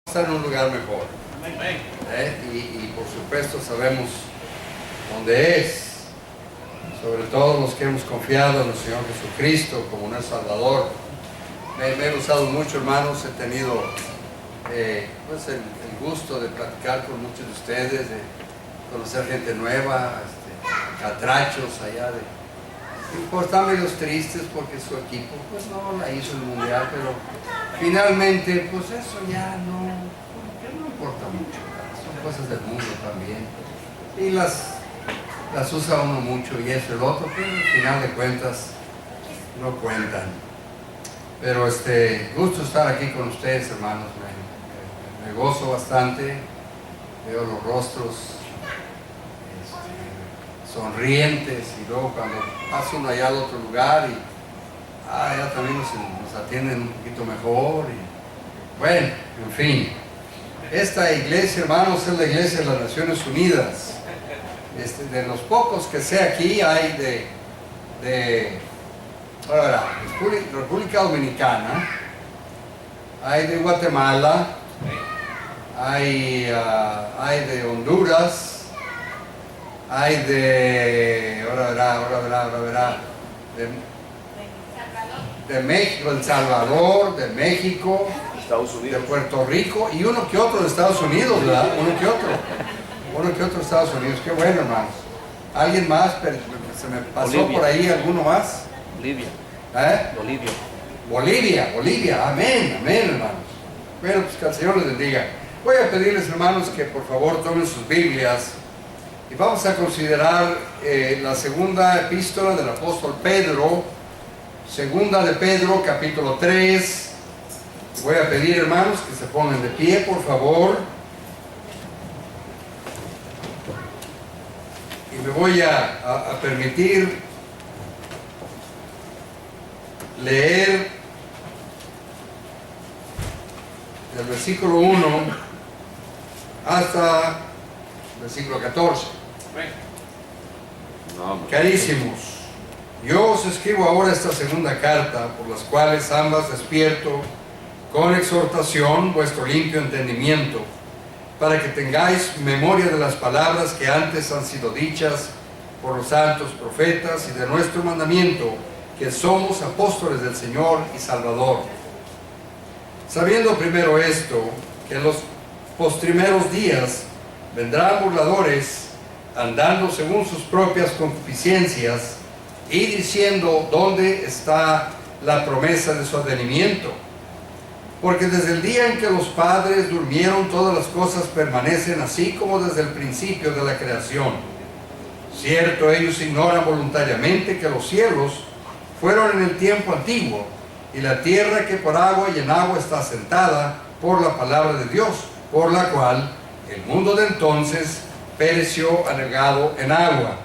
estar en un lugar mejor. Y por supuesto sabemos dónde es, sobre todo los que hemos confiado en el Señor Jesucristo como nuestro Salvador. Me he gustado mucho, hermanos, he tenido pues el gusto de platicar con muchos de ustedes, de conocer gente nueva, catrachos allá pues están medio tristes porque su equipo pues no la hizo en el mundial, pero finalmente pues eso ya no importa mucho, son cosas del mundo también y las usa uno mucho y eso el otro, pero al final de cuentas no cuentan. Pero gusto estar aquí con ustedes, hermanos, me gozo bastante, veo los rostros sonrientes y luego cuando pasa uno allá al otro lugar y ya también nos atienden un poquito mejor y bueno, en fin. Esta iglesia, hermanos, es la iglesia de las Naciones Unidas. De los pocos que sé aquí hay República Dominicana, hay de Guatemala, hay de Honduras, hay de México, El Salvador, de México, Estados Unidos, de Puerto Rico y uno que otro de Estados Unidos, ¿verdad? Uno que otro de Estados Unidos. Qué bueno, hermanos. ¿Alguien más? Se me pasó Bolivia. por ahí alguno más. Bolivia. Bolivia, amén, hermanos. Bueno, pues que el Señor les bendiga. Voy a pedirles, hermanos, que por favor tomen sus Biblias y vamos a considerar la segunda epístola del apóstol Pedro, segunda de Pedro, capítulo 3. Voy a pedir, hermanos, que se pongan de pie, por favor. Y me voy a permitir leer del versículo 1 hasta el versículo 14. Carísimos, yo os escribo ahora esta segunda carta, por las cuales ambas despierto con exhortación vuestro limpio entendimiento, para que tengáis memoria de las palabras que antes han sido dichas por los santos profetas y de nuestro mandamiento, que somos apóstoles del Señor y Salvador. Sabiendo primero esto, que en los postrimeros días vendrán burladores, andando según sus propias concupiscencias, y diciendo dónde está la promesa de su advenimiento. Porque desde el día en que los padres durmieron, todas las cosas permanecen así como desde el principio de la creación. Cierto, ellos ignoran voluntariamente que los cielos fueron en el tiempo antiguo, y la tierra que por agua y en agua está asentada por la palabra de Dios, por la cual el mundo de entonces pereció anegado en agua.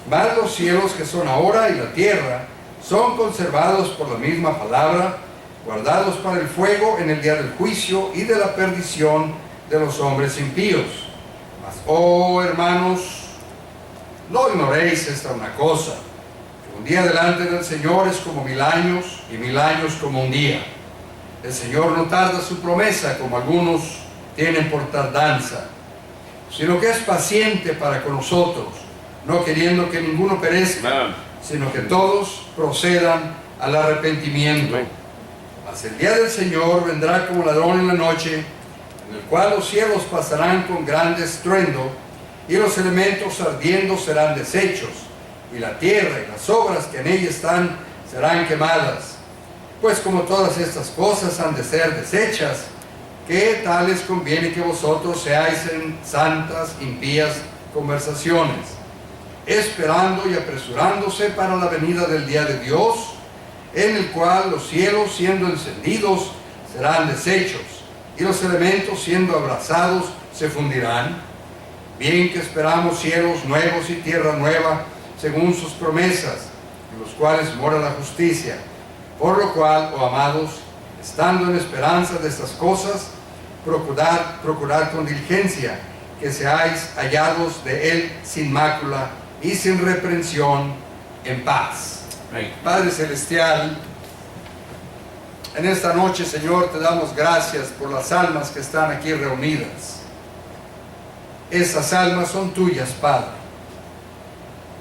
Mas los cielos que son ahora y la tierra son conservados por la misma palabra, guardados para el fuego en el día del juicio y de la perdición de los hombres impíos. Mas, oh hermanos, no ignoréis esta una cosa, que un día delante del Señor es como 1000 años, y 1000 años como un día. El Señor no tarda su promesa, como algunos tienen por tardanza, sino que es paciente para con nosotros, no queriendo que ninguno perezca, sino que todos procedan al arrepentimiento. Mas el día del Señor vendrá como ladrón en la noche, en el cual los cielos pasarán con gran estruendo, y los elementos ardiendo serán deshechos, y la tierra y las obras que en ella están serán quemadas. Pues como todas estas cosas han de ser deshechas, ¿qué tales conviene que vosotros seáis en santas, impías conversaciones, esperando y apresurándose para la venida del día de Dios, en el cual los cielos siendo encendidos serán deshechos, y los elementos siendo abrasados se fundirán? Bien que esperamos cielos nuevos y tierra nueva, según sus promesas, en los cuales mora la justicia. Por lo cual, oh amados, estando en esperanza de estas cosas, procurad con diligencia que seáis hallados de Él sin mácula y sin reprensión, en paz. Padre Celestial, En esta noche, Señor, te damos gracias por las almas que están aquí reunidas. Esas almas son tuyas, Padre.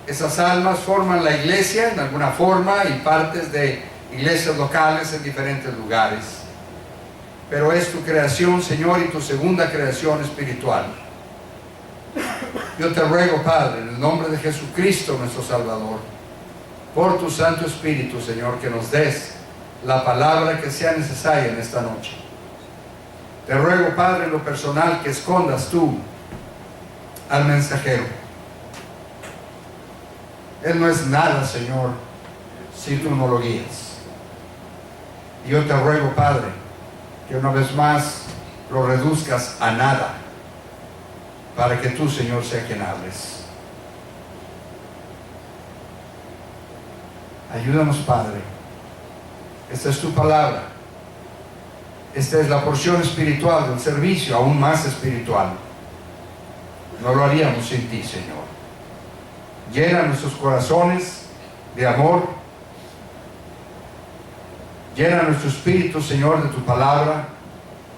Esas almas forman la iglesia en alguna forma y partes de iglesias locales en diferentes lugares. Pero es tu creación, Señor, y tu segunda creación espiritual. Yo te ruego, Padre, en el nombre de Jesucristo, nuestro Salvador, por tu Santo Espíritu, Señor, que nos des la palabra que sea necesaria en esta noche. Te ruego, Padre, en lo personal, que escondas tú al mensajero. Él no es nada, Señor, si tú no lo guías. Y yo te ruego, Padre, que una vez más lo reduzcas a nada, para que tú, Señor, sea quien hables. Ayúdanos, Padre. Esta es tu palabra. Esta es la porción espiritual del servicio, aún más espiritual. No lo haríamos sin ti, Señor. Llena nuestros corazones de amor. Llena nuestro espíritu, Señor, de tu palabra.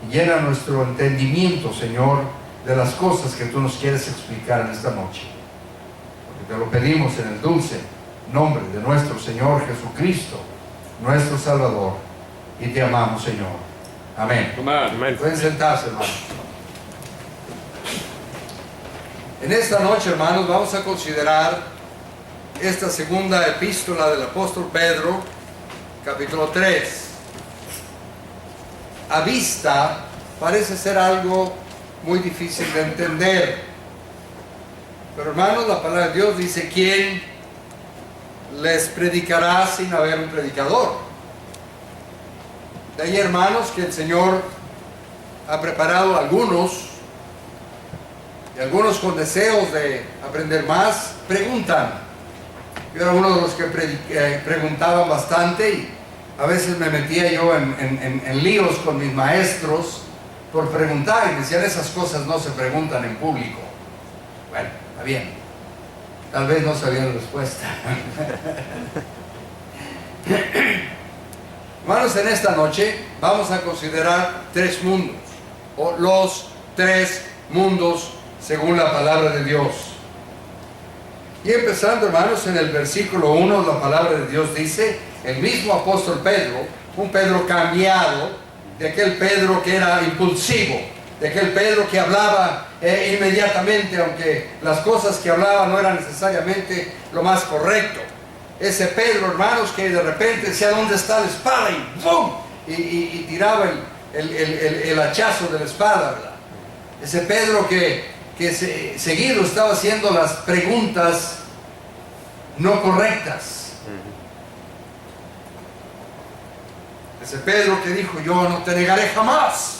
Y llena nuestro entendimiento, Señor, de las cosas que tú nos quieres explicar en esta noche. Porque te lo pedimos en el dulce nombre de nuestro Señor Jesucristo, nuestro Salvador. Y te amamos, Señor. Amén. Amén. Pueden sentarse, hermanos. En esta noche, hermanos, vamos a considerar esta segunda epístola del apóstol Pedro, capítulo 3. A vista parece ser algo muy difícil de entender, pero hermanos, la palabra de Dios dice: ¿quién les predicará sin haber un predicador? De ahí, hermanos, que el Señor ha preparado a algunos, y algunos con deseos de aprender más, preguntan. Yo era uno de los que preguntaban bastante, y a veces me metía yo en líos con mis maestros por preguntar, y me decían: esas cosas no se preguntan en público. Bueno, está bien, tal vez no sabía la respuesta. Hermanos, en esta noche vamos a considerar tres mundos, o los tres mundos según la palabra de Dios. Y empezando, hermanos, en el versículo 1, la palabra de Dios dice: el mismo apóstol Pedro, un Pedro cambiado, de aquel Pedro que era impulsivo, de aquel Pedro que hablaba inmediatamente, aunque las cosas que hablaba no eran necesariamente lo más correcto. Ese Pedro, hermanos, que de repente decía: ¿dónde está la espada? Y ¡bum! Y tiraba el hachazo de la espada, ¿verdad? Ese Pedro que seguido estaba haciendo las preguntas no correctas. Ese Pedro que dijo: yo no te negaré jamás.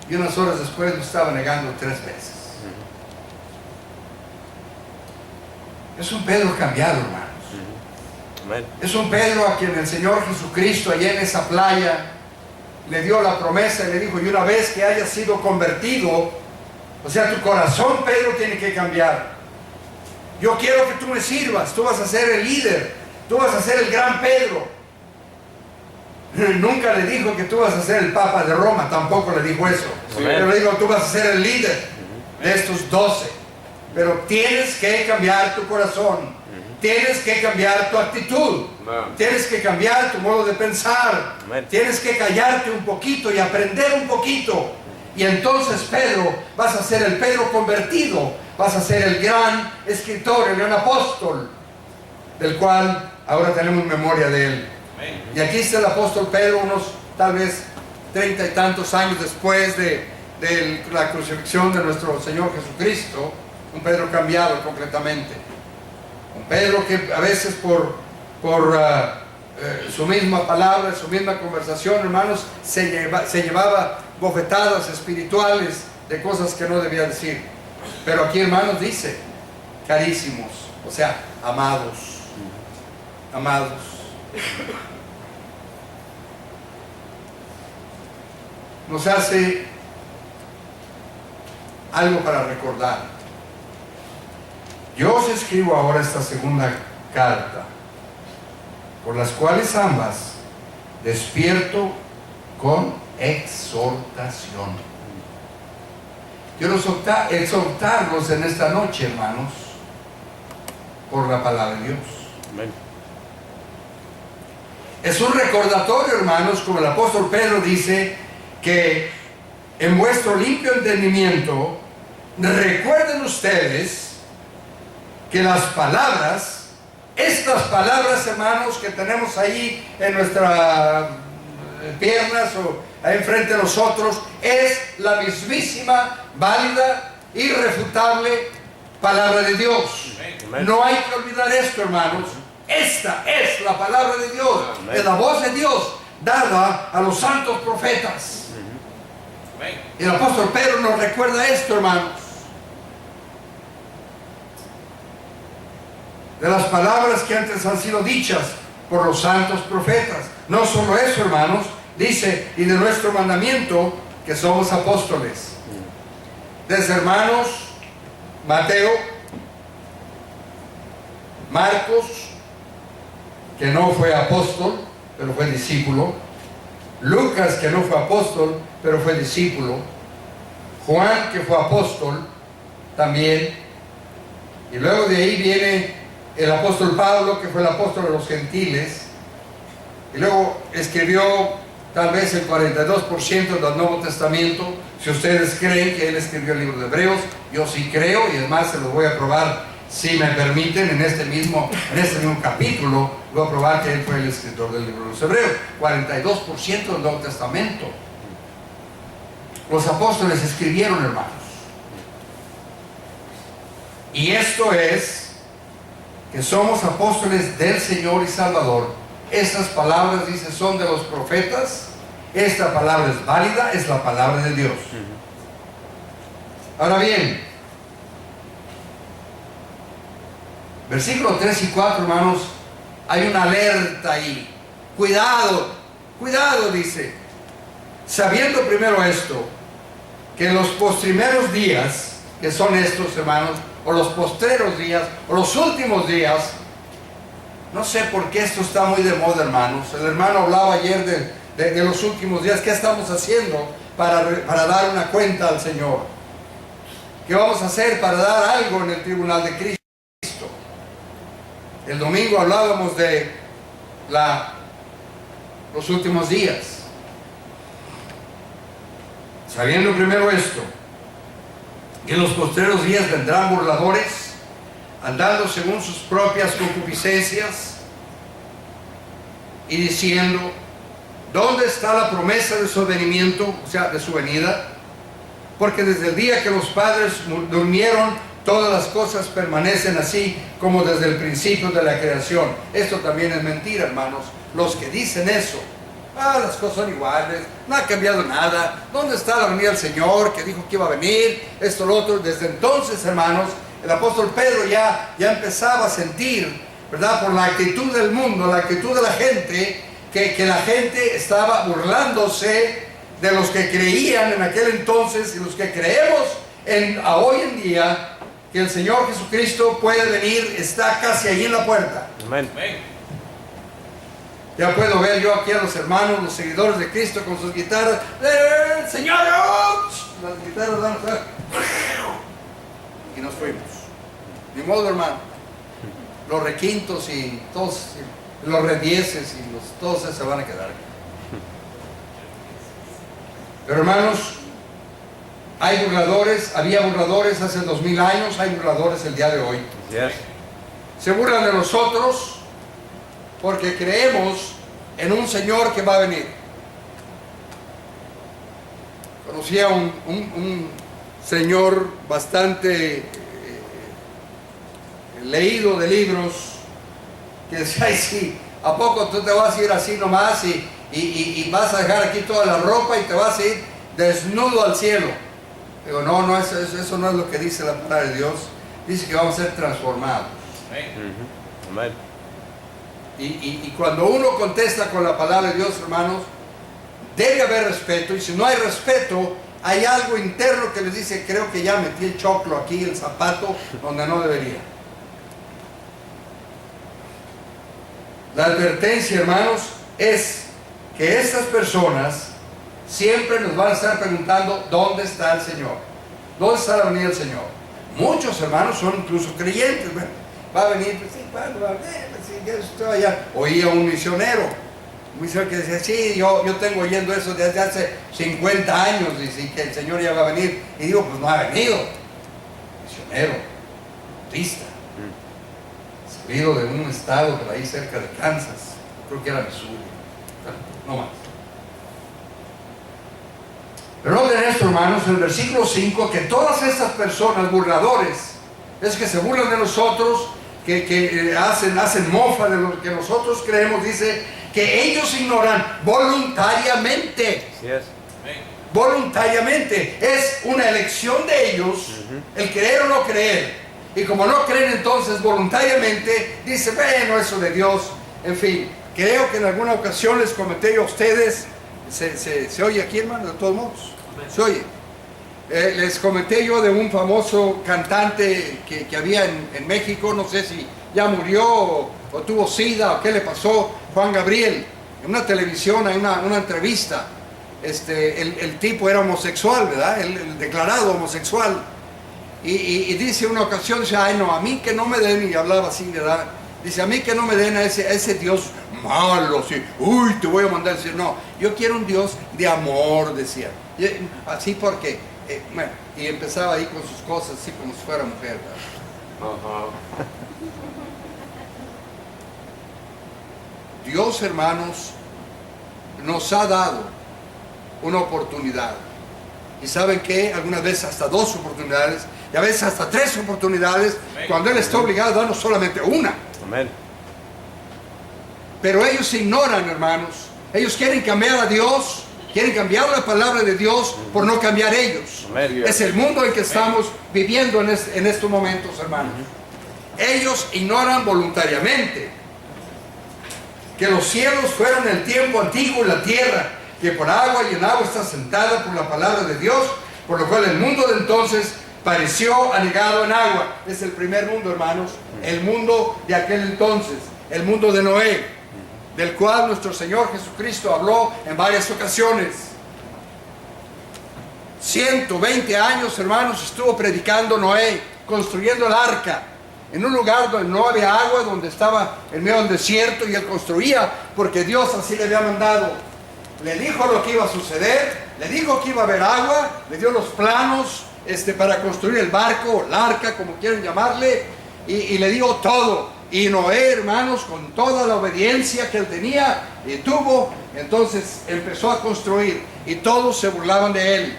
Y unas horas después lo estaba negando 3 veces. Es un Pedro cambiado, hermanos. Es un Pedro a quien el Señor Jesucristo, allá en esa playa, le dio la promesa y le dijo: y una vez que hayas sido convertido, o sea, tu corazón, Pedro, tiene que cambiar. Yo quiero que tú me sirvas, tú vas a ser el líder, tú vas a ser el gran Pedro. Nunca le dijo que tú vas a ser el Papa de Roma, tampoco le dijo eso. Pero le dijo: tú vas a ser el líder de estos 12. Pero tienes que cambiar tu corazón, tienes que cambiar tu actitud, tienes que cambiar tu modo de pensar, tienes que callarte un poquito y aprender un poquito. Y entonces, Pedro, vas a ser el Pedro convertido, vas a ser el gran escritor, el gran apóstol, del cual ahora tenemos memoria de él. Y aquí está el apóstol Pedro, unos tal vez 30 y tantos años después de la crucifixión de nuestro Señor Jesucristo, un Pedro cambiado completamente. Un Pedro que a veces por su misma palabra, su misma conversación, hermanos, se llevaba bofetadas espirituales de cosas que no debía decir. Pero aquí, hermanos, dice: carísimos, o sea, amados, amados. Nos hace algo para recordar. Yo os escribo ahora esta segunda carta, por las cuales ambas despierto con exhortación. Quiero exhortarlos en esta noche, hermanos, por la palabra de Dios. Amén. Es un recordatorio, hermanos, como el apóstol Pedro dice, que en vuestro limpio entendimiento recuerden ustedes que las palabras, estas palabras, hermanos, que tenemos ahí en nuestras piernas o ahí enfrente de nosotros, es la mismísima, válida, irrefutable palabra de Dios. Amén. No hay que olvidar esto, hermanos. Esta es la palabra de Dios. Amén. Es la voz de Dios dada a los santos profetas. Amén. Y el apóstol Pedro nos recuerda esto, hermanos. De las palabras que antes han sido dichas por los santos profetas. No solo eso, hermanos, dice, y de nuestro mandamiento, que somos apóstoles. Desde hermanos Mateo, Marcos, que no fue apóstol, pero fue discípulo. Lucas, que no fue apóstol, pero fue discípulo. Juan, que fue apóstol, también. Y luego de ahí viene el apóstol Pablo, que fue el apóstol de los gentiles. Y luego escribió tal vez el 42% del Nuevo Testamento. Si ustedes creen que él escribió el libro de Hebreos, yo sí creo, y es más, se los voy a probar, si me permiten, en este mismo capítulo, voy a probar que él fue el escritor del libro de los Hebreos. 42% del Nuevo Testamento. Los apóstoles escribieron, hermanos. Y esto es que somos apóstoles del Señor y Salvador. Estas palabras, dice, son de los profetas. Esta palabra es válida, es la palabra de Dios. Ahora bien, versículos 3 y 4, hermanos, hay una alerta ahí. Cuidado, cuidado, dice. Sabiendo primero esto, que en los postrimeros días, que son estos, hermanos, o los postreros días, o los últimos días, no sé por qué esto está muy de moda, hermanos. El hermano hablaba ayer de los últimos días. ¿Qué estamos haciendo para dar una cuenta al Señor? ¿Qué vamos a hacer para dar algo en el tribunal de Cristo? El domingo hablábamos de los últimos días. Sabiendo primero esto, que en los postreros días vendrán burladores, andando según sus propias concupiscencias, y diciendo, ¿dónde está la promesa de su advenimiento, o sea, de su venida? Porque desde el día que los padres durmieron, todas las cosas permanecen así como desde el principio de la creación. Esto también es mentira, hermanos. Los que dicen eso, las cosas son iguales, no ha cambiado nada. ¿Dónde está la venida del Señor que dijo que iba a venir? Esto, lo otro. Desde entonces, hermanos, el apóstol Pedro ya empezaba a sentir, ¿verdad?, por la actitud del mundo, la actitud de la gente, que la gente estaba burlándose de los que creían en aquel entonces y los que creemos hoy en día, que el Señor Jesucristo puede venir, está casi ahí en la puerta. Amén. Ya puedo ver yo aquí a los hermanos, los seguidores de Cristo con sus guitarras. ¡Señor! Las guitarras van a estar. Y nos fuimos. Ni modo, hermano. Los requintos y todos, los redieces y todos esos se van a quedar. Pero, hermanos, hay burladores, había burladores hace 2000 años, hay burladores el día de hoy. Yes. Se burlan de nosotros porque creemos en un Señor que va a venir. Conocí a un señor bastante leído de libros, que decía, ay, sí, ¿a poco tú te vas a ir así nomás y vas a dejar aquí toda la ropa y te vas a ir desnudo al cielo? Digo, no, eso no es lo que dice la palabra de Dios. Dice que vamos a ser transformados. Amén. Y cuando uno contesta con la palabra de Dios, hermanos, debe haber respeto. Y si no hay respeto, hay algo interno que les dice, creo que ya metí el choclo aquí, el zapato, donde no debería. La advertencia, hermanos, es que estas personas siempre nos van a estar preguntando ¿dónde está el Señor? ¿Dónde está la venida del Señor? Muchos hermanos son incluso creyentes. Bueno, va a venir, pues sí, ¿cuándo va a venir? Pues sí, ya estoy allá. Oía un misionero que decía, sí, yo tengo oyendo eso desde hace 50 años, y que el Señor ya va a venir. Y digo, pues no ha venido. Misionero, bautista, salido de un estado por ahí cerca de Kansas, creo que era Missouri, no más. Pero noten esto, hermanos, en el versículo 5, que todas estas personas burladores, es que se burlan de nosotros, que hacen mofa de lo que nosotros creemos, dice que ellos ignoran voluntariamente. Así es. Voluntariamente. Es una elección de ellos el creer o no creer. Y como no creen, entonces voluntariamente dice, bueno, eso de Dios, en fin. Creo que en alguna ocasión les comenté yo a ustedes, ¿se oye aquí, hermano? De todos modos, se oye. Les comenté yo de un famoso cantante que había en México, no sé si ya murió o tuvo SIDA o qué le pasó, Juan Gabriel. En una televisión, hay una entrevista, el tipo era homosexual, ¿verdad? El declarado homosexual. Y dice una ocasión, dice, ay no, a mí que no me den, y hablaba así, ¿verdad? Dice, a mí que no me den a ese Dios malo, sí, uy, te voy a mandar a decir, no, yo quiero un Dios de amor, decía. Y, así porque, bueno, y empezaba ahí con sus cosas, así como si fuera mujer, ¿verdad? Dios, hermanos, nos ha dado una oportunidad. Y ¿saben qué? Algunas veces hasta 2 oportunidades, y a veces hasta 3 oportunidades, cuando Él está obligado a darnos solamente una. Amén. Pero ellos ignoran, hermanos. Ellos quieren cambiar a Dios, quieren cambiar la palabra de Dios por no cambiar ellos. Amén. Es el mundo en que estamos viviendo en estos momentos, hermanos. Ellos ignoran voluntariamente que los cielos fueron el tiempo antiguo y la tierra, que por agua y en agua está sentada por la palabra de Dios, por lo cual el mundo de entonces pareció anegado en agua. Es el primer mundo, hermanos, el mundo de aquel entonces, el mundo de Noé, del cual nuestro Señor Jesucristo habló en varias ocasiones. 120 años, hermanos, estuvo predicando Noé, construyendo el arca, en un lugar donde no había agua, donde estaba en medio del desierto, y él construía porque Dios así le había mandado. Le dijo lo que iba a suceder, le dijo que iba a haber agua, le dio los planos para construir el barco, el arca, como quieran llamarle, y le dio todo. Y Noé, hermanos, con toda la obediencia que él tenía y tuvo, entonces empezó a construir, y todos se burlaban de él.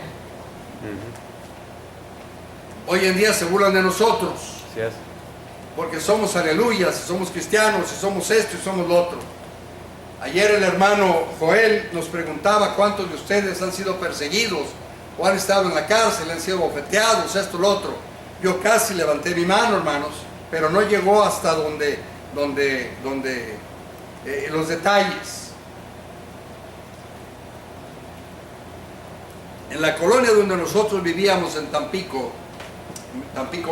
Hoy en día se burlan de nosotros. Así es. Porque somos aleluyas, somos cristianos, y somos esto y somos lo otro. Ayer el hermano Joel nos preguntaba cuántos de ustedes han sido perseguidos o han estado en la cárcel, han sido bofeteados, esto, lo otro. Yo casi levanté mi mano, hermanos, pero no llegó hasta donde los detalles. En la colonia donde nosotros vivíamos, en Tampico,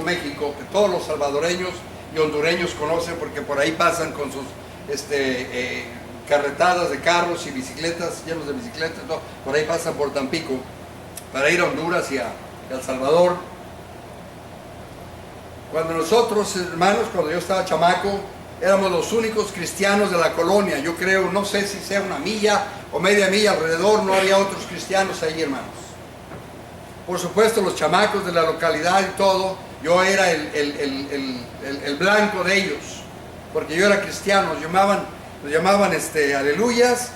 México, que todos los salvadoreños y hondureños conocen porque por ahí pasan con sus carretadas de carros y bicicletas, llenos de bicicletas, ¿no? Por ahí pasan por Tampico para ir a Honduras y a El Salvador. Cuando nosotros, hermanos, cuando yo estaba chamaco, éramos los únicos cristianos de la colonia. Yo creo, no sé si sea una milla o media milla alrededor, no había otros cristianos ahí, hermanos. Por supuesto, los chamacos de la localidad y todo, yo era el blanco de ellos, porque yo era cristiano. Nos llamaban aleluyas,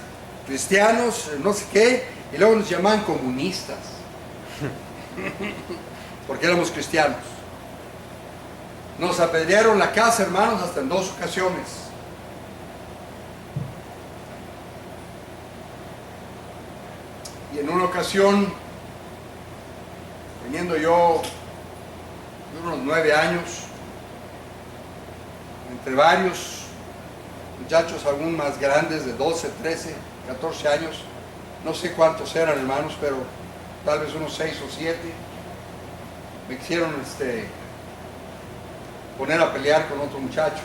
cristianos, no sé qué, y luego nos llamaban comunistas, porque éramos cristianos. Nos apedrearon la casa, hermanos, hasta en 2 ocasiones. Y en una ocasión, teniendo yo unos 9 años, entre varios muchachos aún más grandes, de 12, 13, 14 años, no sé cuántos eran, hermanos, pero tal vez unos 6 o 7, me quisieron poner a pelear con otro muchacho.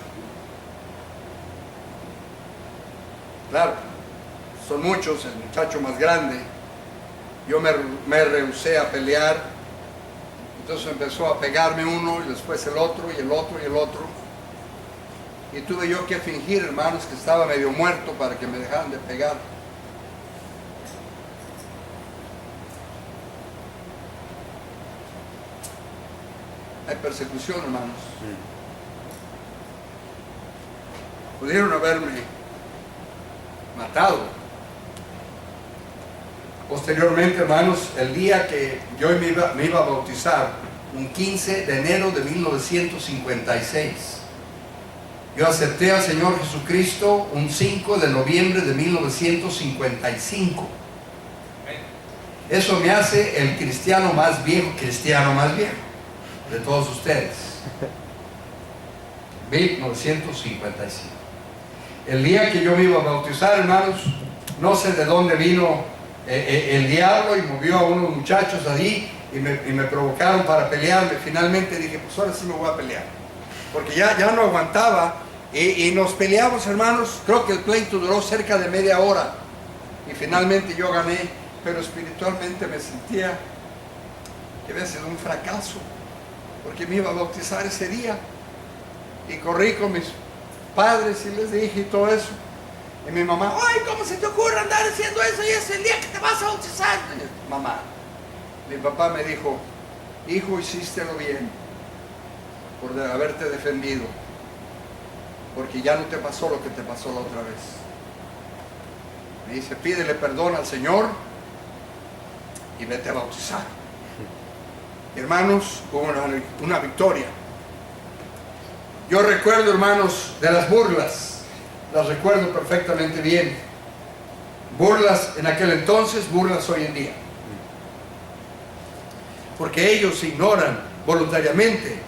Claro, son muchos, el muchacho más grande. Yo me rehusé a pelear, entonces empezó a pegarme uno y después el otro y el otro y el otro. Y tuve yo que fingir, hermanos, que estaba medio muerto para que me dejaran de pegar. Hay persecución, hermanos. Pudieron haberme matado. Posteriormente, hermanos, el día que yo me iba a bautizar, un 15 de enero de 1956, yo acepté al Señor Jesucristo un 5 de noviembre de 1955. Eso me hace el cristiano más viejo de todos ustedes. 1955. El día que yo me iba a bautizar, hermanos, no sé de dónde vino el diablo y movió a unos muchachos allí y me provocaron para pelearme. Finalmente dije, pues ahora sí me voy a pelear, porque ya no aguantaba y nos peleamos, hermanos. Creo que el pleito duró cerca de media hora y finalmente yo gané, pero espiritualmente me sentía que había sido un fracaso, porque me iba a bautizar ese día y corrí con mis padres y les dije y todo eso. Y mi mamá, ay, ¿cómo se te ocurre andar haciendo eso? Y es el día que te vas a bautizar. Y yo, mamá, mi papá me dijo, hijo, hicístelo bien por haberte defendido, porque ya no te pasó lo que te pasó la otra vez. Me dice, pídele perdón al Señor y vete a bautizar. Hermanos, hubo una victoria. Yo recuerdo, hermanos, de las burlas. Las recuerdo perfectamente bien. Burlas en aquel entonces, burlas hoy en día. Porque ellos ignoran voluntariamente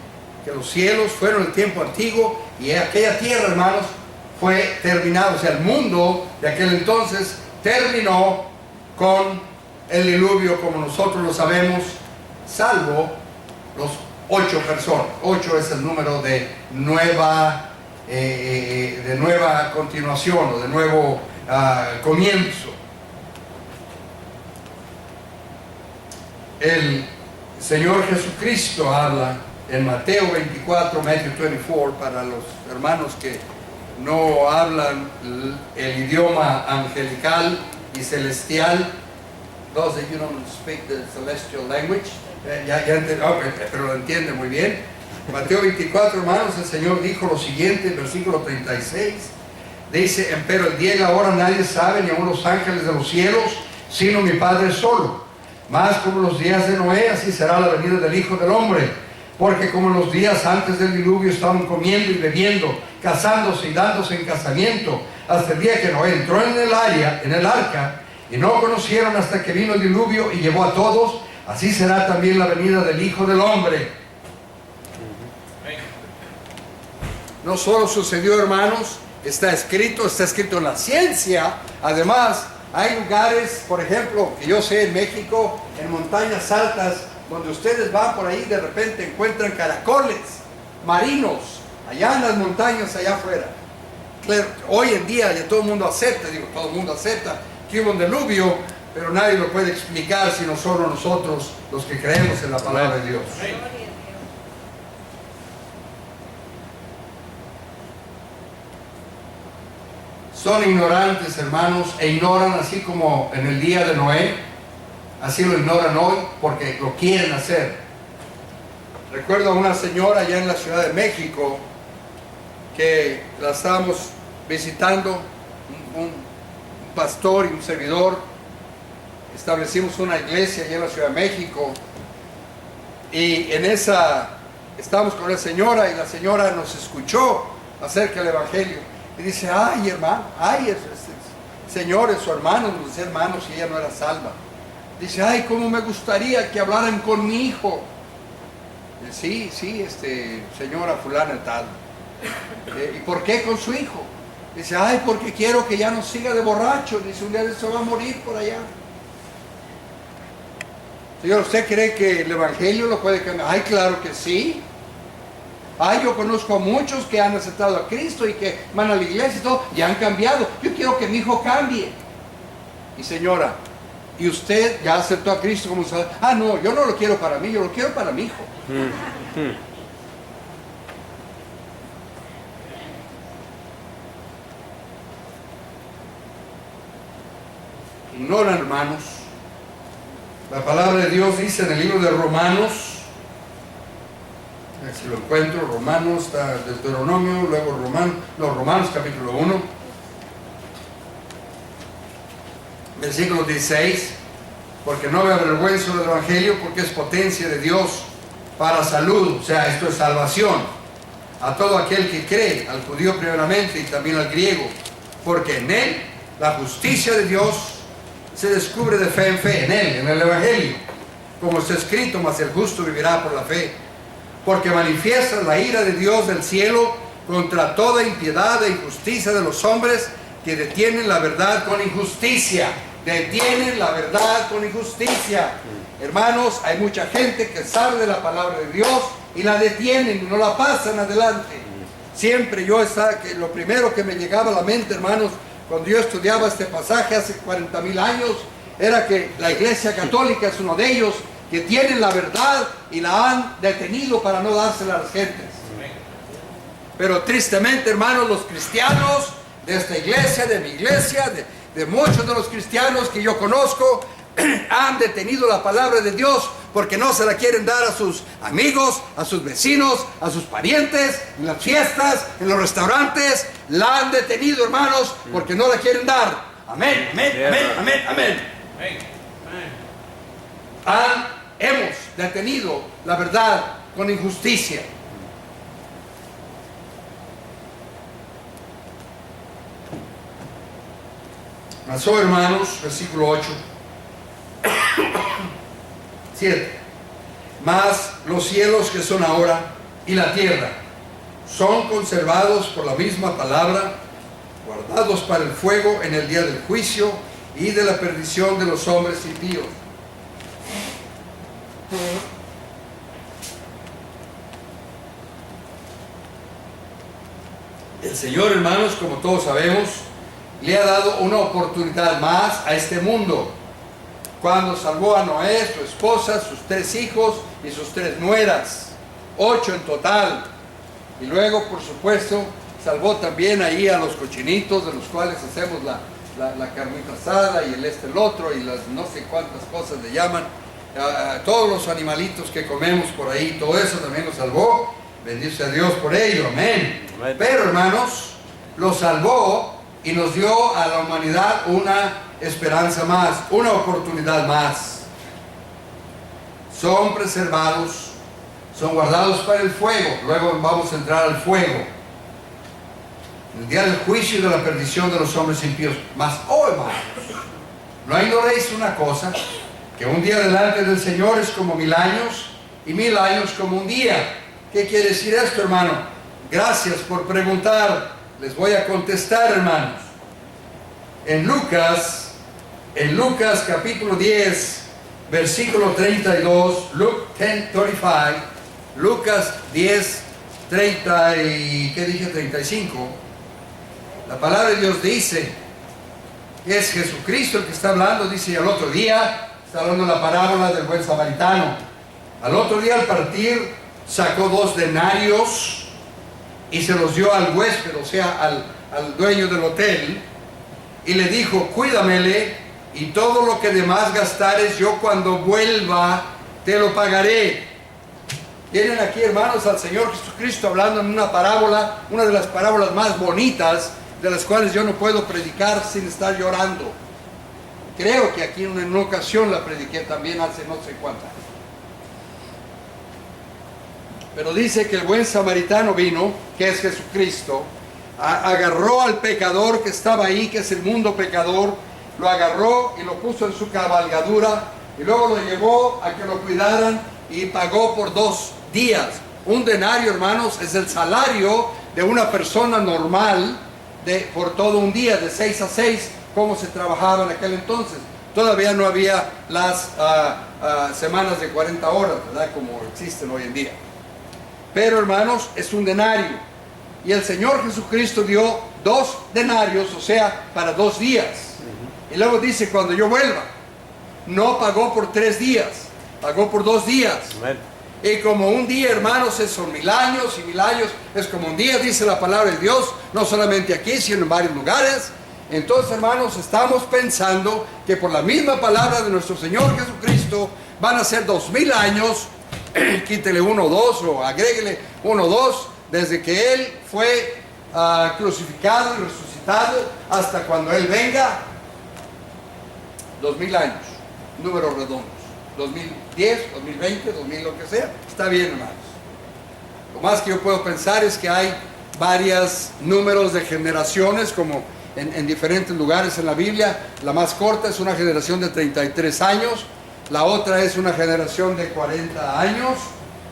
que los cielos fueron el tiempo antiguo y aquella tierra, hermanos, fue terminada. O sea, el mundo de aquel entonces terminó con el diluvio como nosotros lo sabemos, salvo los 8 personas. 8 es el número de nueva continuación o de nuevo comienzo. El Señor Jesucristo habla en Mateo 24, Matthew 24, para los hermanos que no hablan el idioma angelical y celestial. Those that you don't speak the celestial language, pero lo entiende muy bien. Mateo 24, hermanos, el Señor dijo lo siguiente, en versículo 36, dice, empero el día y la hora nadie sabe, ni aun los ángeles de los cielos, sino mi Padre solo. Mas como los días de Noé, así será la venida del Hijo del Hombre. Porque como en los días antes del diluvio estaban comiendo y bebiendo, casándose y dándose en casamiento, hasta el día que Noé entró en el arca, y no conocieron hasta que vino el diluvio y llevó a todos, así será también la venida del Hijo del Hombre. No solo sucedió, hermanos, está escrito en la ciencia. Además, hay lugares, por ejemplo, que yo sé en México, en montañas altas, donde ustedes van por ahí, de repente encuentran caracoles marinos, allá en las montañas, allá afuera. Claro, hoy en día ya todo el mundo acepta que hubo un diluvio, pero nadie lo puede explicar sino solo nosotros, los que creemos en la palabra de Dios. Son ignorantes, hermanos, e ignoran así como en el día de Noé, así lo ignoran hoy porque lo quieren hacer. Recuerdo a una señora allá en la Ciudad de México que la estábamos visitando, un pastor y un servidor. Establecimos una iglesia allá en la Ciudad de México y en esa estábamos con la señora y la señora nos escuchó acerca del Evangelio. Y dice, ay hermano, ay señores o hermanos, los hermanos, y ella no era salva. Dice, ay, cómo me gustaría que hablaran con mi hijo. Sí, señora fulana tal. ¿Y por qué con su hijo? Dice, ay, porque quiero que ya no siga de borracho. Dice, un día de eso va a morir por allá. Señor, ¿usted cree que el Evangelio lo puede cambiar? Ay, claro que sí. Ay, yo conozco a muchos que han aceptado a Cristo y que van a la iglesia y todo, y han cambiado. Yo quiero que mi hijo cambie. y señora, ¿y usted ya aceptó a Cristo como Salvador? Ah, no, yo no lo quiero para mí, yo lo quiero para mi hijo. Ignoran, hermanos. La palabra de Dios dice en el libro de Romanos, a ver si lo encuentro, Romanos, está Deuteronomio, luego Romanos capítulo 1, versículo 16, porque no me avergüenzo del Evangelio, porque es potencia de Dios para salud, o sea, esto es salvación, a todo aquel que cree, al judío primeramente y también al griego, porque en él la justicia de Dios se descubre de fe en fe, en él, en el Evangelio, como está escrito, mas el justo vivirá por la fe, porque manifiesta la ira de Dios del cielo contra toda impiedad e injusticia de los hombres que detienen la verdad con injusticia. Detienen la verdad con injusticia. Hermanos, hay mucha gente que sabe de la palabra de Dios y la detienen y no la pasan adelante. Siempre lo primero que me llegaba a la mente, hermanos, cuando yo estudiaba este pasaje hace 40,000 años, era que la Iglesia Católica es uno de ellos, que tienen la verdad y la han detenido para no dársela a las gentes. Pero tristemente, hermanos, los cristianos de esta iglesia, de mi iglesia, de muchos de los cristianos que yo conozco, han detenido la palabra de Dios porque no se la quieren dar a sus amigos, a sus vecinos, a sus parientes, en las fiestas, en los restaurantes. La han detenido, hermanos, porque no la quieren dar. Amén, amén, amén, amén, amén. Hemos detenido la verdad con injusticia. Mas, oh, hermanos, versículo 8, 7. Mas los cielos que son ahora y la tierra son conservados por la misma palabra, guardados para el fuego en el día del juicio y de la perdición de los hombres impíos. El Señor, hermanos, como todos sabemos, le ha dado una oportunidad más a este mundo. Cuando salvó a Noé, su esposa, sus 3 hijos y sus 3 nueras, 8 en total. Y luego, por supuesto, salvó también ahí a los cochinitos, de los cuales hacemos la carnita asada y el otro, y las no sé cuántas cosas le llaman. Todos los animalitos que comemos por ahí, todo eso también lo salvó. Bendice a Dios por ello, amén. Amén. Pero, hermanos, lo salvó y nos dio a la humanidad una esperanza más, una oportunidad más. Son preservados, son guardados para el fuego. Luego vamos a entrar al fuego, el día del juicio y de la perdición de los hombres impíos. Mas, oh, hermanos, no ignoréis una cosa, que un día delante del Señor es como 1000 años y 1000 años como un día. ¿Qué quiere decir esto, hermano? Gracias por preguntar. Les voy a contestar, hermanos. En Lucas capítulo 10, versículo 32, Luke 10:35, Lucas 10, 30 y, ¿qué dije? 35. La palabra de Dios dice que es Jesucristo el que está hablando. Dice, y al otro día, está hablando la parábola del buen samaritano. Al otro día, al partir, sacó 2 denarios y se los dio al huésped, o sea, al dueño del hotel, y le dijo, cuídamele, y todo lo que de más gastares, yo cuando vuelva te lo pagaré. Tienen aquí, hermanos, al Señor Jesucristo hablando en una parábola, una de las parábolas más bonitas, de las cuales yo no puedo predicar sin estar llorando. Creo que aquí en una ocasión la prediqué también hace no sé cuántas. Pero dice que el buen samaritano vino, que es Jesucristo, agarró al pecador que estaba ahí, que es el mundo pecador, lo agarró y lo puso en su cabalgadura, y luego lo llevó a que lo cuidaran y pagó por 2 días. Un denario, hermanos, es el salario de una persona normal por todo un día, de 6 a 6, como se trabajaba en aquel entonces. Todavía no había las semanas de 40 horas, ¿verdad?, como existen hoy en día. Pero, hermanos, es un denario. Y el Señor Jesucristo dio 2 denarios, o sea, para 2 días. Y luego dice, cuando yo vuelva, no pagó por 3 días, pagó por 2 días. Amén. Y como un día, hermanos, son 1000 años, y 1000 años es como un día, dice la palabra de Dios, no solamente aquí, sino en varios lugares. Entonces, hermanos, estamos pensando que por la misma palabra de nuestro Señor Jesucristo van a ser 2000 años, quítele 1 o 2 o agréguele 1 o 2, desde que Él fue crucificado y resucitado hasta cuando Él venga. 2000 años, números redondos, 2010, 2020, 2000, lo que sea, está bien, hermanos. Lo más que yo puedo pensar es que hay varios números de generaciones, como en diferentes lugares en la Biblia. La más corta es una generación de 33 años, la otra es una generación de 40 años,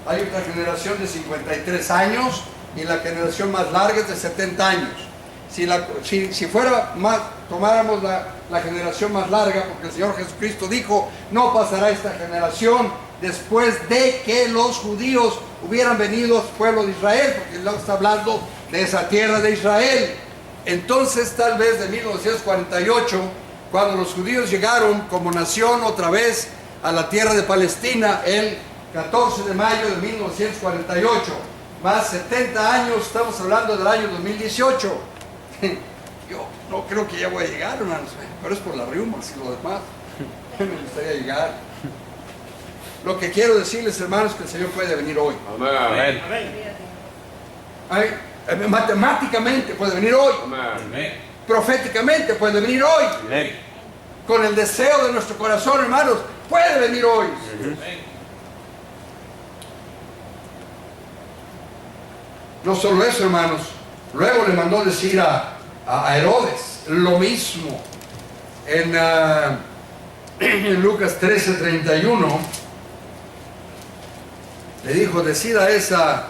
hay otra generación de 53 años, y la generación más larga es de 70 años. Si fuera más, tomáramos la generación más larga, porque el Señor Jesucristo dijo, no pasará esta generación después de que los judíos hubieran venido al pueblo de Israel, porque Él está hablando de esa tierra de Israel. Entonces, tal vez de 1948, cuando los judíos llegaron como nación otra vez a la tierra de Palestina, el 14 de mayo de 1948, más 70 años, estamos hablando del año 2018. Yo no creo que ya voy a llegar, hermanos, pero es por las riumas y lo demás. Me gustaría llegar. Lo que quiero decirles, hermanos, que el Señor puede venir hoy. Amén. Matemáticamente puede venir hoy. Amén. Proféticamente puede venir hoy. Amén. Con el deseo de nuestro corazón, hermanos, puede venir hoy. No solo eso, hermanos. Luego le mandó decir a Herodes lo mismo. En Lucas 13:31 le dijo, decid a esa,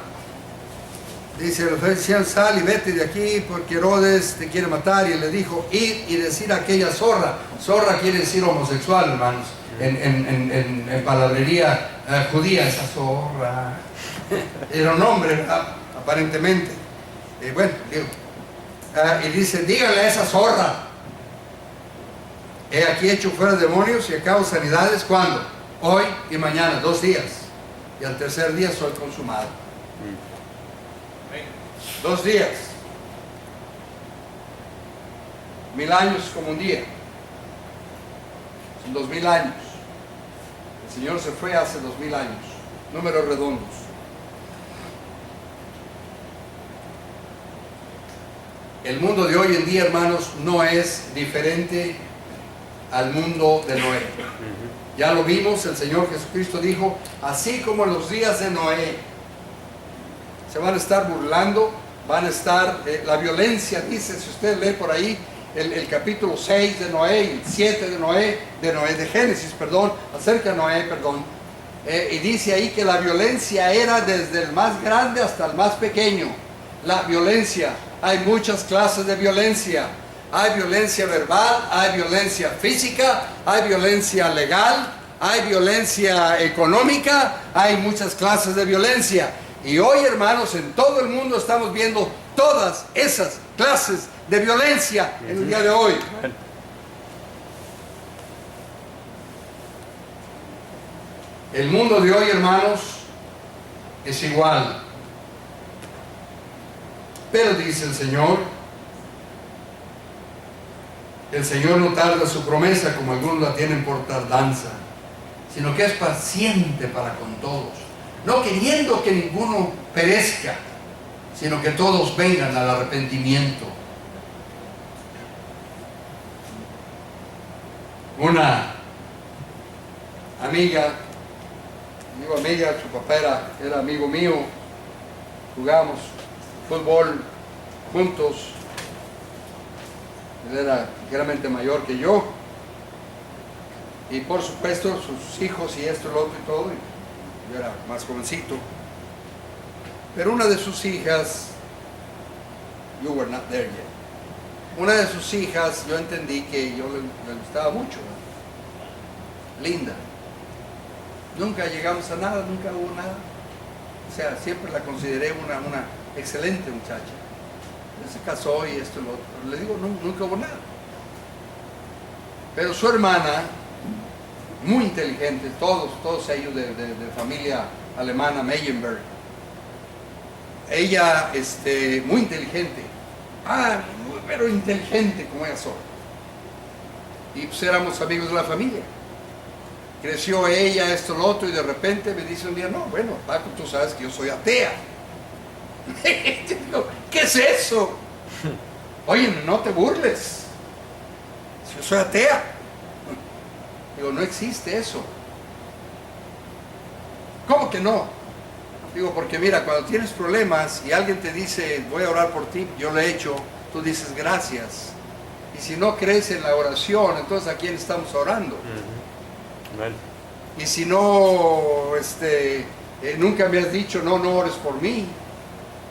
dice, los decían, sal y vete de aquí porque Herodes te quiere matar. Y él le dijo, id y decir a aquella zorra. Zorra quiere decir homosexual, hermanos, en palabrería judía, esa zorra. Era un hombre, ¿verdad? Aparentemente. Bueno, digo, y dice, díganle a esa zorra, he aquí hecho fuera demonios y acabo sanidades. ¿Cuándo? Hoy y mañana, 2 días. Y al tercer día soy consumado. 2 días. 1000 años como un día. Son 2000 años. El Señor se fue hace 2000 años. Números redondos. El mundo de hoy en día, hermanos, no es diferente al mundo de Noé. Ya lo vimos, el Señor Jesucristo dijo, así como en los días de Noé, se van a estar burlando, van a estar, la violencia, dice, si usted lee por ahí, el capítulo 6 de Noé, el 7 de Génesis, perdón, acerca de Noé, perdón, y dice ahí que la violencia era desde el más grande hasta el más pequeño. La violencia, hay muchas clases de violencia. Hay violencia verbal, hay violencia física, hay violencia legal, hay violencia económica, hay muchas clases de violencia. Y hoy, hermanos, en todo el mundo estamos viendo todas esas clases de violencia en el día de hoy. El mundo de hoy, hermanos, es igual. Pero dice el Señor no tarda su promesa como algunos la tienen por tardanza, sino que es paciente para con todos, no queriendo que ninguno perezca, sino que todos vengan al arrepentimiento. Una amiga, su papá era amigo mío, jugamos fútbol juntos. Él era ligeramente mayor que yo, y por supuesto sus hijos y esto, lo otro y todo, y yo era más jovencito. Pero una de sus hijas, you were not there yet, una de sus hijas, yo entendí que yo le gustaba mucho, ¿no? Linda. Nunca llegamos a nada, nunca hubo nada. O sea, siempre la consideré una excelente muchacha. Él se casó y esto y lo otro. Pero le digo, nunca hubo nada. Pero su hermana, muy inteligente, todos ellos de familia alemana, Meyenberg, ella, muy inteligente, pero inteligente como ella sola. Y pues éramos amigos de la familia. Creció ella, esto, lo otro, y de repente me dice un día, no, bueno, Paco, tú sabes que yo soy atea. Digo, ¿qué es eso? Oye, no te burles. Yo soy atea. Digo, no existe eso. ¿Cómo que no? Digo, porque mira, cuando tienes problemas y alguien te dice, voy a orar por ti, yo lo he hecho, tú dices gracias. Y si no crees en la oración, entonces ¿a quién estamos orando? Amén. Y si no, nunca me has dicho, no ores por mí.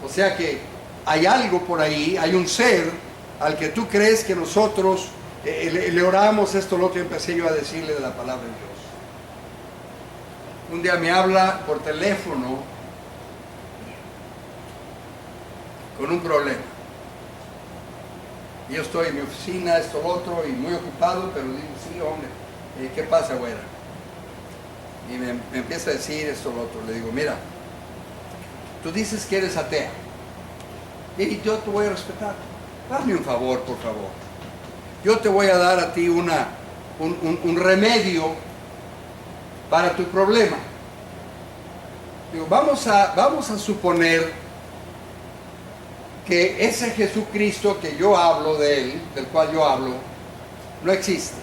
O sea que hay algo por ahí, hay un ser al que tú crees que nosotros le oramos. Esto es lo que empecé yo a decirle de la palabra de Dios. Un día me habla por teléfono con un problema. Yo estoy en mi oficina, esto, lo otro, y muy ocupado, pero digo, sí, hombre, ¿qué pasa, güera? Y me empieza a decir esto, lo otro. Le digo, mira, tú dices que eres atea, y yo te voy a respetar. Hazme un favor, por favor. Yo te voy a dar a ti un remedio para tu problema. Digo, vamos a suponer que ese Jesucristo que yo hablo de él, del cual yo hablo, no existe.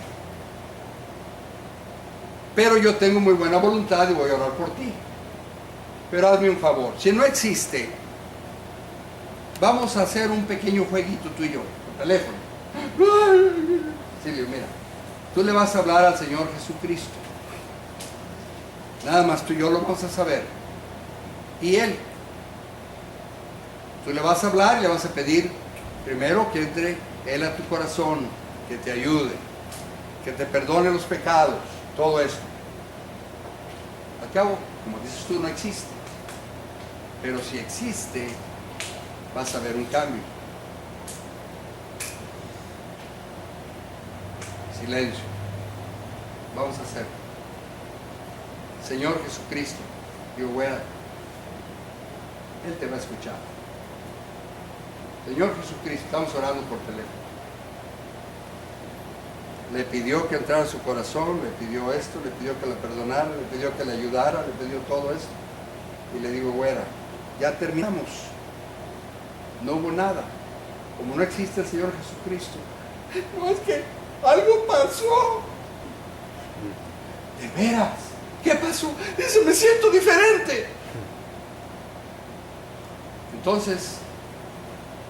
Pero yo tengo muy buena voluntad y voy a orar por ti. Pero hazme un favor, si no existe, vamos a hacer un pequeño jueguito tú y yo, por teléfono. Silvio, mira, tú le vas a hablar al Señor Jesucristo. Nada más tú y yo lo vamos a saber. Y Él. Tú le vas a hablar y le vas a pedir primero que entre Él a tu corazón, que te ayude, que te perdone los pecados, todo esto. Al cabo, como dices tú, no existe. Pero si existe, vas a ver un cambio. Silencio. Vamos a hacerlo. Señor Jesucristo, yo voy a... Él te va a escuchar. Señor Jesucristo, estamos orando por teléfono. Le pidió que entrara a su corazón, le pidió esto, le pidió que la perdonara, le pidió que le ayudara, le pidió todo esto. Y le digo, güera, ya terminamos. No hubo nada. Como no existe el Señor Jesucristo. No, es que algo pasó. ¿De veras? ¿Qué pasó? Dice, me siento diferente. Entonces,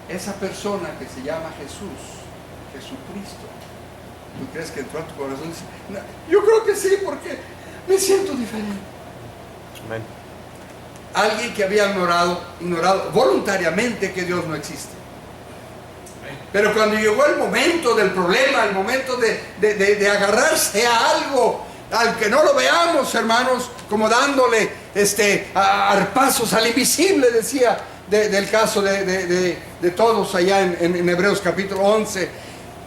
esa persona que se llama Jesús, Jesucristo, ¿tú crees que entró a tu corazón? No, yo creo que sí, porque me siento diferente. Amén. Alguien que había ignorado voluntariamente que Dios no existe. Pero cuando llegó el momento del problema, el momento de agarrarse a algo, al que no lo veamos, hermanos, como dándole arpazos al invisible, decía del caso de todos allá en Hebreos capítulo 11,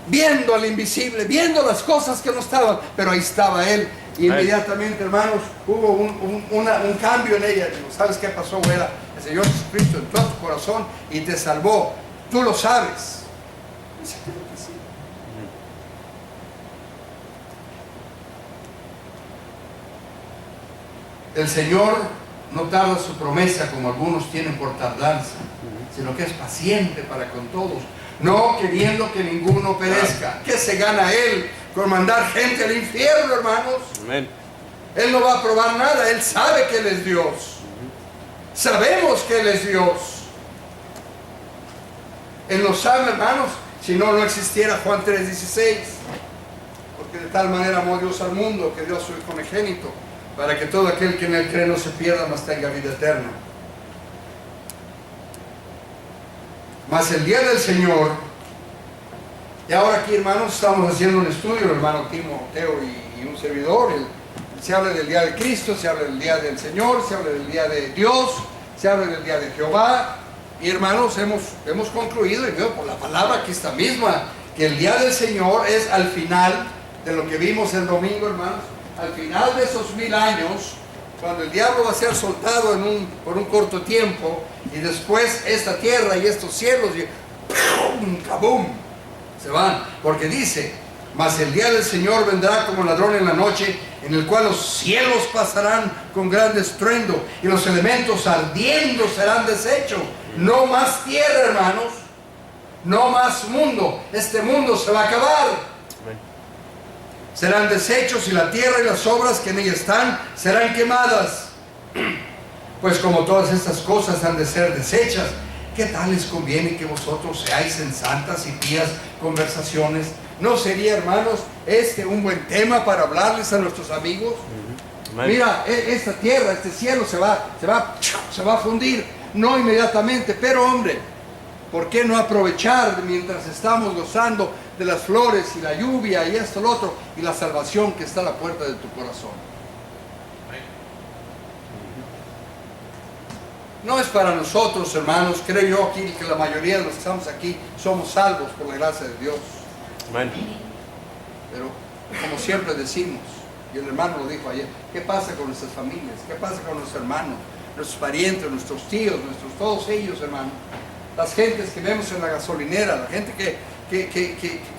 viendo al invisible, viendo las cosas que no estaban, pero ahí estaba Él. Y inmediatamente, hermanos, hubo un cambio en ella. Digo, ¿sabes qué pasó, güera? El Señor Jesucristo entró a tu corazón y te salvó. Tú lo sabes. Dice, creo que sí. El Señor no tarda su promesa como algunos tienen por tardanza, sino que es paciente para con todos, no queriendo que ninguno perezca. ¿Qué se gana Él con mandar gente al infierno, hermanos? Amén. Él no va a probar nada. Él sabe que Él es Dios. Sabemos que Él es Dios. Él lo sabe, hermanos. Si no, no existiera Juan 3:16. Porque de tal manera amó Dios al mundo que dio a su Hijo unigénito, para que todo aquel que en Él cree no se pierda, mas tenga vida eterna. Mas el día del Señor, y ahora aquí, hermanos, estamos haciendo un estudio, el hermano Timoteo y un servidor. Se habla del día de Cristo, se habla del día del Señor, se habla del día de Dios, se habla del día de Jehová. Y hermanos, hemos concluido, y veo por la palabra que esta misma, que el día del Señor es al final de lo que vimos el domingo, hermanos. Al final de esos 1000 años, cuando el diablo va a ser soltado por un corto tiempo, y después esta tierra y estos cielos, y ¡pum! ¡Cabum! Se van, porque dice: mas el día del Señor vendrá como ladrón en la noche, en el cual los cielos pasarán con gran estruendo, y los elementos ardiendo serán deshechos. No más tierra, hermanos, no más mundo. Este mundo se va a acabar. Amén. Serán deshechos, y la tierra y las obras que en ella están serán quemadas. Pues como todas estas cosas han de ser deshechas, ¿qué tal les conviene que vosotros seáis en santas y pías conversaciones? ¿No sería, hermanos, un buen tema para hablarles a nuestros amigos? Amén. Mira, esta tierra, este cielo se va a fundir, no inmediatamente, pero hombre, ¿por qué no aprovechar mientras estamos gozando de las flores y la lluvia y esto, lo otro, y la salvación que está a la puerta de tu corazón? No es para nosotros, hermanos. Creo yo aquí que la mayoría de los que estamos aquí somos salvos por la gracia de Dios. Amén. Pero como siempre decimos, y el hermano lo dijo ayer, ¿qué pasa con nuestras familias? ¿Qué pasa con nuestros hermanos, nuestros parientes, nuestros tíos, todos ellos, hermanos? Las gentes que vemos en la gasolinera, la gente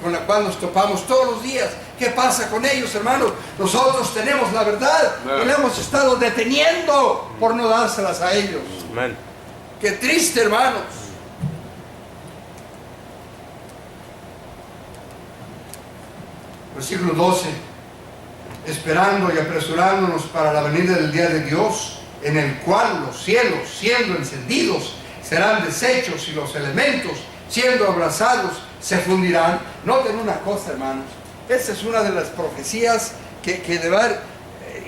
con la cual nos topamos todos los días. ¿Qué pasa con ellos, hermanos? Nosotros tenemos la verdad y la hemos estado deteniendo por no dárselas a ellos. Amén. Qué triste, hermanos. Versículo 12. Esperando y apresurándonos para la venida del día de Dios, en el cual los cielos, siendo encendidos, serán deshechos, y los elementos, siendo abrazados, se fundirán. Noten una cosa, hermanos. Esta es una de las profecías que de ver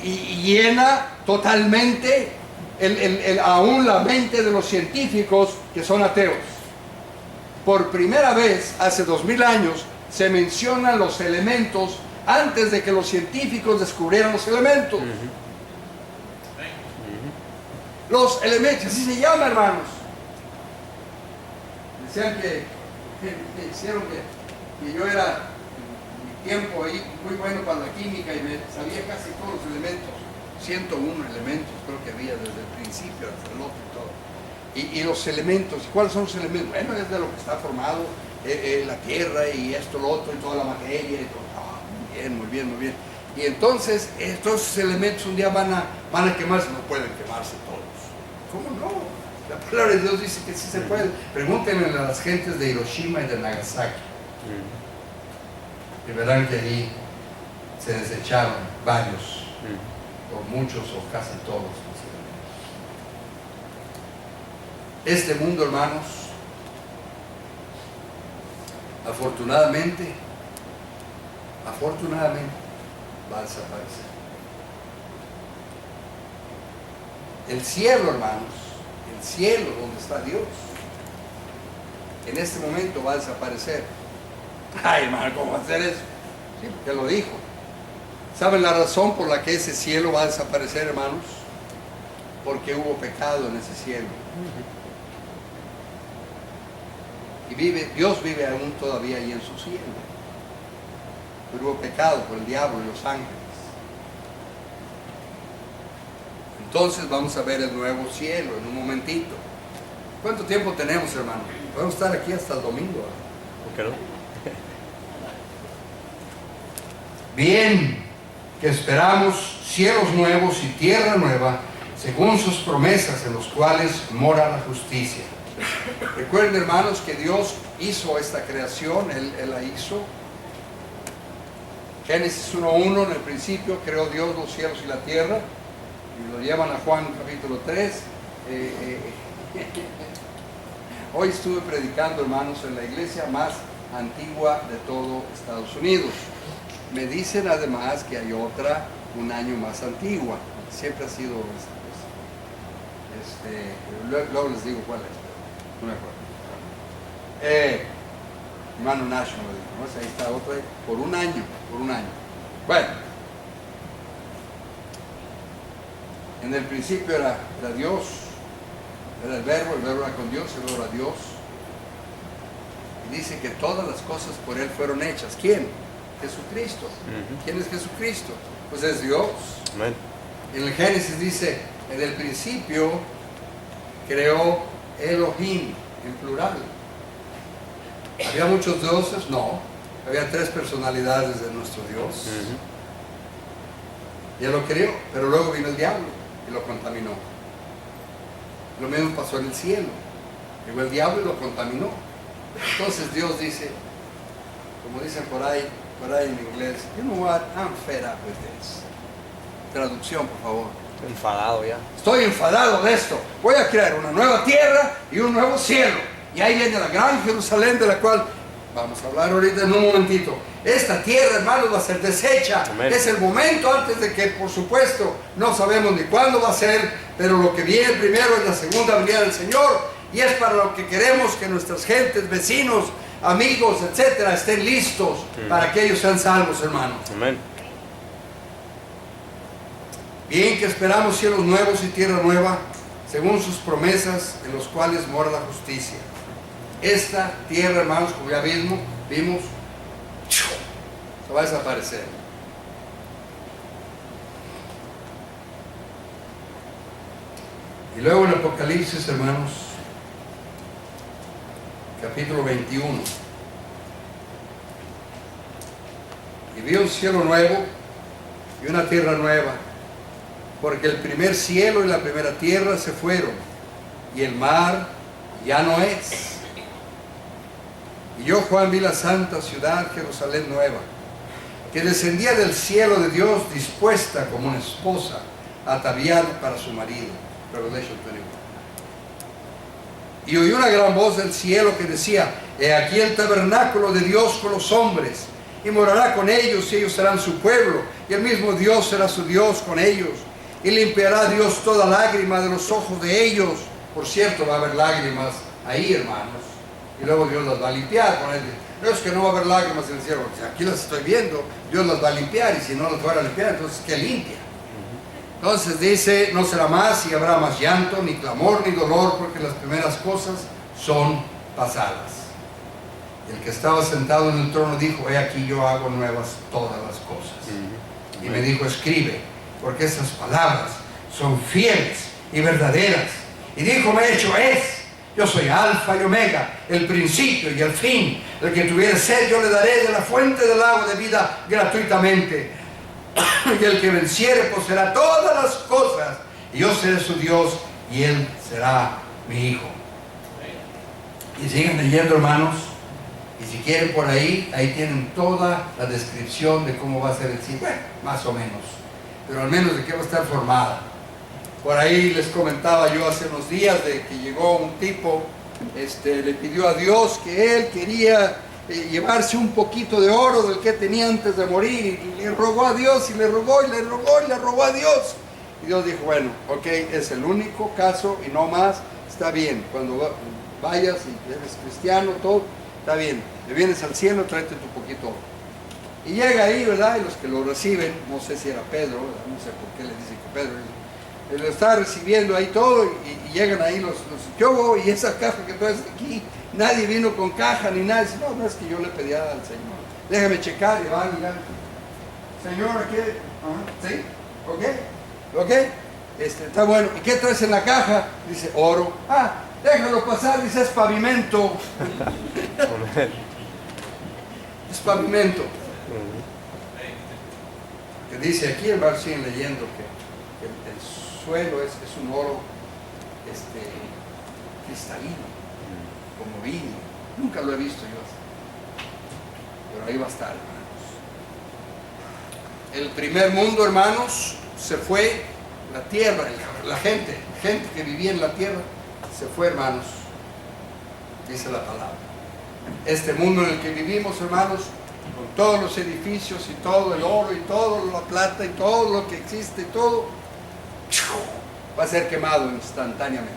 y llena totalmente aún la mente de los científicos que son ateos. Por primera vez, hace 2000 años, se mencionan los elementos antes de que los científicos descubrieran los elementos. Los elementos, así se llama, hermanos. Decían que hicieron que yo era en mi tiempo ahí muy bueno para la química y me sabía casi todos los elementos. 101 elementos creo que había desde el principio hasta el otro y todo. Y los elementos, ¿cuáles son los elementos? Bueno, es de lo que está formado la tierra y esto, lo otro y toda la materia y todo. Muy bien. Y entonces estos elementos un día van a quemarse. No pueden quemarse todos. ¿Cómo no? La palabra de Dios dice que sí se puede. Pregúntenle a las gentes de Hiroshima y de Nagasaki. Y verán que allí se desecharon varios, o muchos, o casi todos los elementos. Este mundo, hermanos, afortunadamente, va a desaparecer. El cielo, hermanos, el cielo donde está Dios, en este momento va a desaparecer. Ay, hermano, ¿cómo va a hacer eso? Sí, porque lo dijo. ¿Saben la razón por la que ese cielo va a desaparecer, hermanos? Porque hubo pecado en ese cielo. Y Dios vive aún todavía ahí en su cielo. Pero hubo pecado por el diablo y los ángeles. Entonces vamos a ver el nuevo cielo en un momentito. ¿Cuánto tiempo tenemos, hermano? Podemos estar aquí hasta el domingo. ¿Por qué no? Bien, que esperamos cielos nuevos y tierra nueva, según sus promesas, en los cuales mora la justicia. Recuerden, hermanos, que Dios hizo esta creación, Él la hizo. Génesis 1:1, en el principio creó Dios los cielos y la tierra, y lo llevan a Juan capítulo 3. Hoy estuve predicando, hermanos, en la iglesia más antigua de todo Estados Unidos. Me dicen además que hay otra un año más antigua. Siempre ha sido luego les digo cuál es. No me acuerdo. Hermano Nash me lo dijo, ¿no? Ahí está otra, por un año. Bueno, en el principio era Dios, era el verbo era con Dios, el verbo era Dios. Y dice que todas las cosas por Él fueron hechas. ¿Quién? Jesucristo. Ujú. ¿Quién es Jesucristo? Pues es Dios. Amén. En el Génesis dice, en el principio creó Elohim, en plural. ¿Había muchos dioses? No. Había 3 personalidades de nuestro Dios. Ujú. Y Él lo creó, pero luego vino el diablo y lo contaminó. Lo mismo pasó en el cielo. Llegó el diablo y lo contaminó. Entonces Dios dice, como dicen por ahí en inglés, you know what, I'm fed up with this. Traducción, por favor. Enfadado ya. Estoy enfadado de esto. Voy a crear una nueva tierra y un nuevo cielo. Y ahí viene la gran Jerusalén, de la cual vamos a hablar ahorita en un momentito. Esta tierra, hermanos, va a ser deshecha. Amén. Es el momento antes de que, por supuesto, no sabemos ni cuándo va a ser, pero lo que viene primero es la segunda venida del Señor. Y es para lo que queremos que nuestras gentes, vecinos, amigos, etcétera, estén listos para que ellos sean salvos, hermanos. Amén. Bien que esperamos cielos nuevos y tierra nueva, según sus promesas, en los cuales mora la justicia. Esta tierra, hermanos, como ya vimos, se va a desaparecer. Y luego en Apocalipsis, hermanos, capítulo 21. Y vi un cielo nuevo y una tierra nueva, porque el primer cielo y la primera tierra se fueron, y el mar ya no es. Y yo, Juan, vi la santa ciudad, Jerusalén nueva, que descendía del cielo de Dios, dispuesta como una esposa ataviada para su marido. Revelation 21. Y oí una gran voz del cielo que decía, he aquí el tabernáculo de Dios con los hombres, y morará con ellos, y ellos serán su pueblo, y el mismo Dios será su Dios con ellos, y limpiará Dios toda lágrima de los ojos de ellos. Por cierto, va a haber lágrimas ahí, hermanos, y luego Dios las va a limpiar. No es que no va a haber lágrimas en el cielo, porque aquí las estoy viendo, Dios las va a limpiar, y si no las va a limpiar, entonces ¿qué limpia? Entonces dice, no será más, y habrá más llanto, ni clamor, ni dolor, porque las primeras cosas son pasadas. El que estaba sentado en el trono dijo, he aquí yo hago nuevas todas las cosas. Y me dijo, escribe, porque estas palabras son fieles y verdaderas. Y dijo, me hecho es, yo soy Alfa y Omega, el principio y el fin. El que tuviere sed, yo le daré de la fuente del agua de vida gratuitamente. Y el que venciere poseerá todas las cosas, y yo seré su Dios, y él será mi hijo. Y siguen leyendo, hermanos, y si quieren por ahí tienen toda la descripción de cómo va a ser el cielo, bueno, más o menos, pero al menos de qué va a estar formada. Por ahí les comentaba yo hace unos días de que llegó un tipo, le pidió a Dios que él quería llevarse un poquito de oro del que tenía antes de morir, y le rogó a Dios, y le rogó, y le rogó, y le rogó a Dios. Y Dios dijo, bueno, ok, es el único caso y no más, está bien, cuando vayas y eres cristiano, todo, está bien, le vienes al cielo, tráete tu poquito oro. Y llega ahí, ¿verdad? Y los que lo reciben, no sé si era Pedro, ¿verdad? No sé por qué le dicen que Pedro, él lo está recibiendo ahí todo, y llegan ahí los yo voy, y esa caja que traes aquí, nadie vino con caja ni nada. Dice, no, es que yo le pedía al Señor, déjame checar. Y van y van, Señor, aquí, ¿sí? ¿Ok? Está bueno. ¿Y qué traes en la caja? Dice, oro. Déjalo pasar, dice, es pavimento. Es pavimento. Que dice aquí, hermano, siguen leyendo que el suelo es un oro cristalino, como vino. Nunca lo he visto yo así, pero ahí va a estar, hermanos. El primer mundo, hermanos, se fue, la tierra, la gente que vivía en la tierra se fue, hermanos, dice la palabra. Este mundo en el que vivimos, hermanos, con todos los edificios y todo el oro y toda la plata y todo lo que existe y todo, va a ser quemado instantáneamente.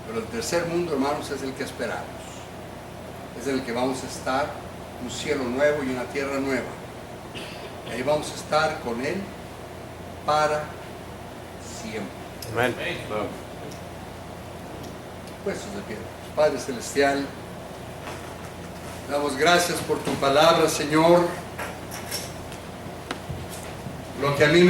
Pero el tercer mundo, hermanos, es el que esperamos. Es el que vamos a estar, un cielo nuevo y una tierra nueva. Y ahí vamos a estar con Él para siempre. Amén. Puestos de pie. Padre Celestial, Damos gracias por tu palabra, Señor. Lo que a mí me